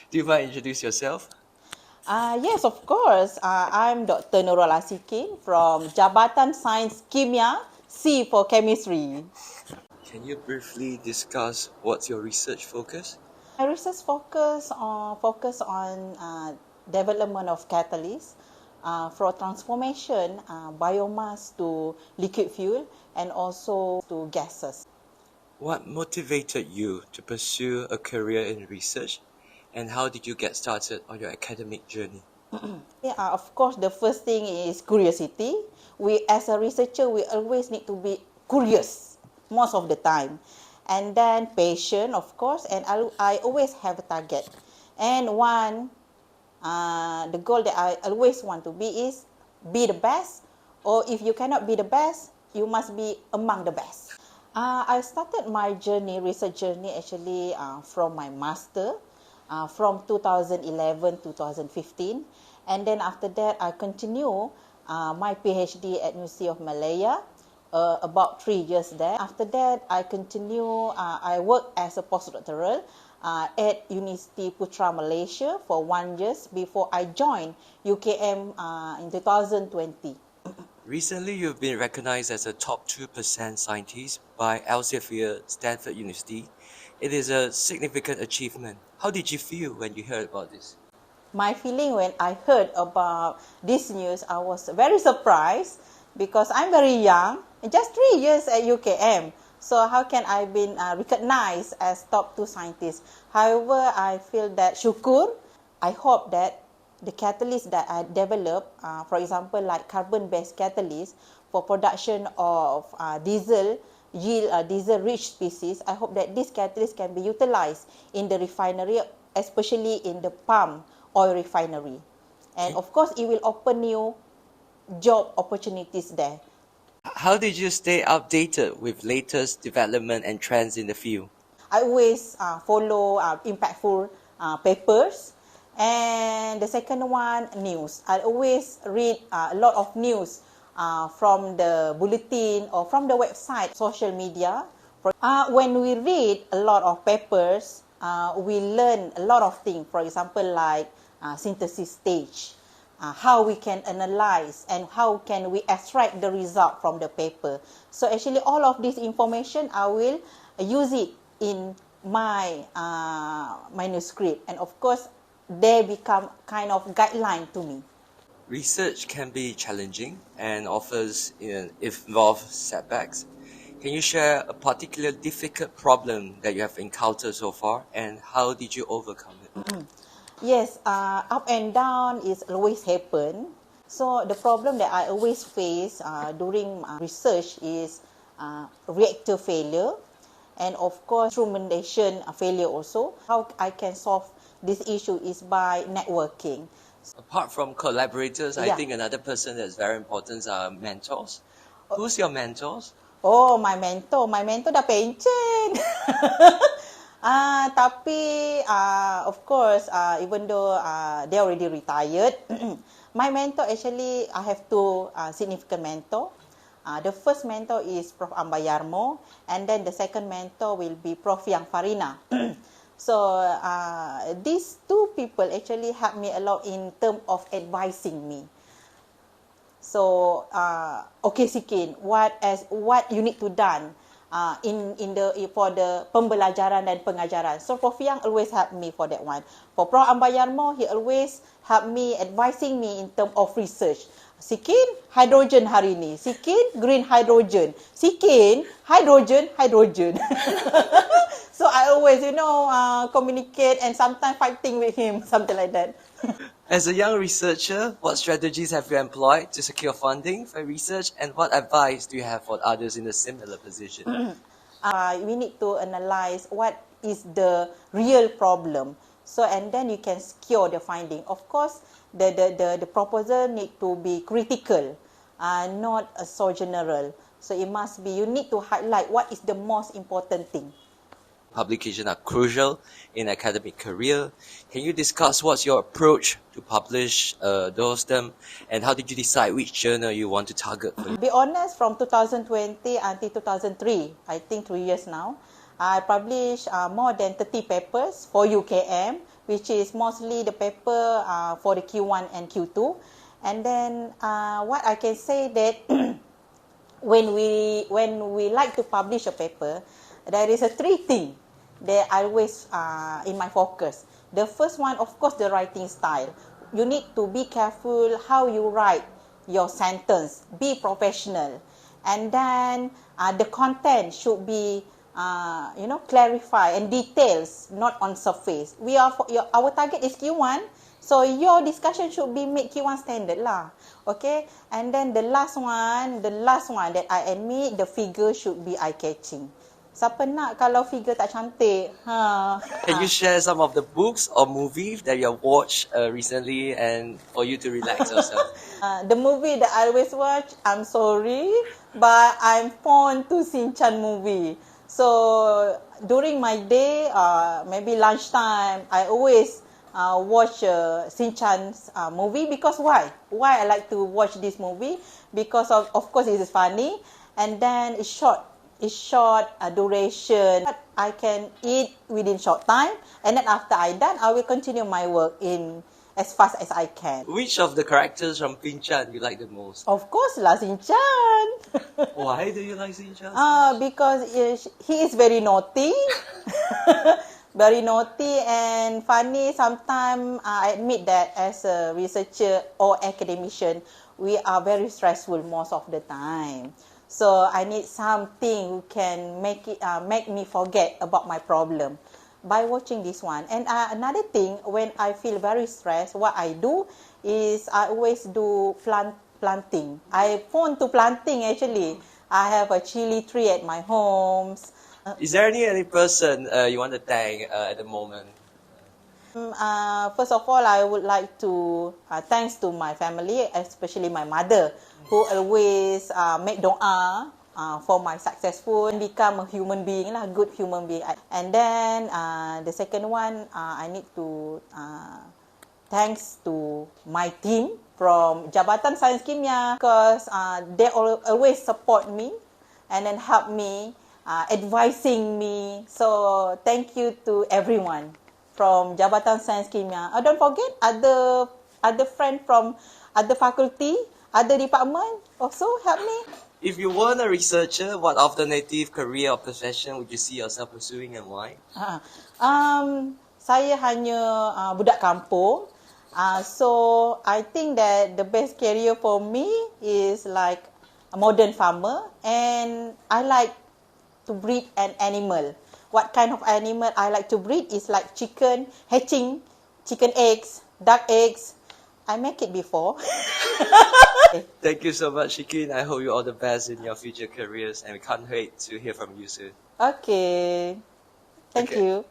Do you mind introduce yourself? Yes, of course. I'm Dr. Nurul Asikin from Jabatan Sains Kimia, C for Chemistry. Can you briefly discuss what's your research focus? My research focus on development of catalysts for transformation biomass to liquid fuel and also to gases. What motivated you to pursue a career in research, and how did you get started on your academic journey? Of course, the first thing is curiosity. We, as a researcher, we always need to be curious most of the time. And then patient, of course, and I always have a target. And the goal that I always want to be is be the best, or if you cannot be the best, you must be among the best. I started my research journey actually from my master from 2011 to 2015, and then after that I continue my PhD at University of Malaya, about 3 years there. After that I continue, I work as a postdoctoral at University Putra Malaysia for 1 year before I joined UKM in 2020. Recently, you've been recognized as a top 2% scientist by Elsevier, Stanford University. It is a significant achievement. How did you feel when you heard about this? My feeling when I heard about this news, I was very surprised because I'm very young, just 3 years at UKM. So how can I be recognized as top 2 scientist? However, I feel that syukur. I hope that the catalyst that I develop, for example, like carbon-based catalyst for production of diesel diesel-rich species, I hope that this catalyst can be utilized in the refinery, especially in the palm oil refinery. And of course, it will open new job opportunities there. How did you stay updated with latest development and trends in the field? I always follow impactful papers. And the second one, news. I always read a lot of news from the bulletin or from the website, social media. When we read a lot of papers, we learn a lot of things. For example, like synthesis stage, how we can analyze and how can we extract the result from the paper. So actually all of this information, I will use it in my manuscript, and of course they become kind of guideline to me. Research can be challenging and offers involve setbacks. Can you share a particular difficult problem that you have encountered so far, and how did you overcome it? Yes, up and down is always happen. So the problem that I always face during research is reactor failure, and of course instrumentation failure also. How I can solve this issue is by networking. Apart from collaborators, I Yeah. think another person that's very important are mentors. Who's your mentors? Oh, my mentor dah pencen. Tapi of course, even though they already retired, my mentor actually, I have two significant mentor. The first mentor is Prof. Ambayarmo, and then the second mentor will be Prof. Yang Farina. So these two people actually help me a lot in terms of advising me. So okay, Sikin, what you need to done for the pembelajaran dan pengajaran. So Prof Yang always help me for that one. For Prof Ambayarmo, he always help me, advising me in terms of research. Sikin, hydrogen hari ni. Sikin, green hydrogen. Sikin, hydrogen. So I always, communicate and sometimes fighting with him, something like that. As a young researcher, what strategies have you employed to secure funding for research, and what advice do you have for others in a similar position? We need to analyze what is the real problem. So, and then you can secure the finding. Of course, the proposal need to be critical, not so general. So it must be, you need to highlight what is the most important thing. Publications are crucial in academic career. Can you discuss what's your approach to publish them, and how did you decide which journal you want to target? To be honest, from 2020 until 2003, I think 3 years now, I published more than 30 papers for UKM, which is mostly the paper for the Q1 and Q2. And then what I can say that when we like to publish a paper, there is a three thing that I always in my focus. The first one, of course, the writing style. You need to be careful how you write your sentence. Be professional, and then the content should be clarify and details, not on surface. Our target is Q1. So your discussion should be made Q1 standard lah. Okay? And then the last one that I admit, the figure should be eye-catching. Siapa nak kalau figure tak cantik? Can you share some of the books or movies that you have watched recently and for you to relax yourself? The movie that I always watch, I'm sorry, but I'm fond to ChM movie. So during my day, maybe lunchtime, I always watch ChM's movie. Because why? Why I like to watch this movie? Because of course it is funny, and then it's short. It's short duration. I can eat within short time, and then after I done, I will continue my work in as fast as I can. Which of the characters from Pinchan you like the most? Of course, lah ChM. Why do you like Pinchan? Because he is very naughty. Very naughty and funny. Sometimes I admit that as a researcher or academician, we are very stressful most of the time. So I need something who can make me forget about my problem by watching this one. And another thing, when I feel very stressed, what I do is I always do planting. I fond to planting actually. I have a chili tree at my home. Is there any person you want to thank at the moment? First of all, I would like to thanks to my family, especially my mother, who always make doa for my successful and become a human being lah, good human being. And then the second one, I need to thanks to my team from Jabatan Sains Kimia, because they always support me and then help me, advising me. So thank you to everyone from Jabatan Sains Kimia. Don't forget other friend from other faculty, other department also help me. If you weren't a researcher, what alternative career or profession would you see yourself pursuing and why? Saya hanya budak kampung. So I think that the best career for me is like a modern farmer, and I like to breed an animal. What kind of animal I like to breed is like chicken, hatching chicken eggs, duck eggs. I make it before. Thank you so much, Shikin. I hope you all the best in your future careers, and we can't wait to hear from you soon. Okay. Thank you.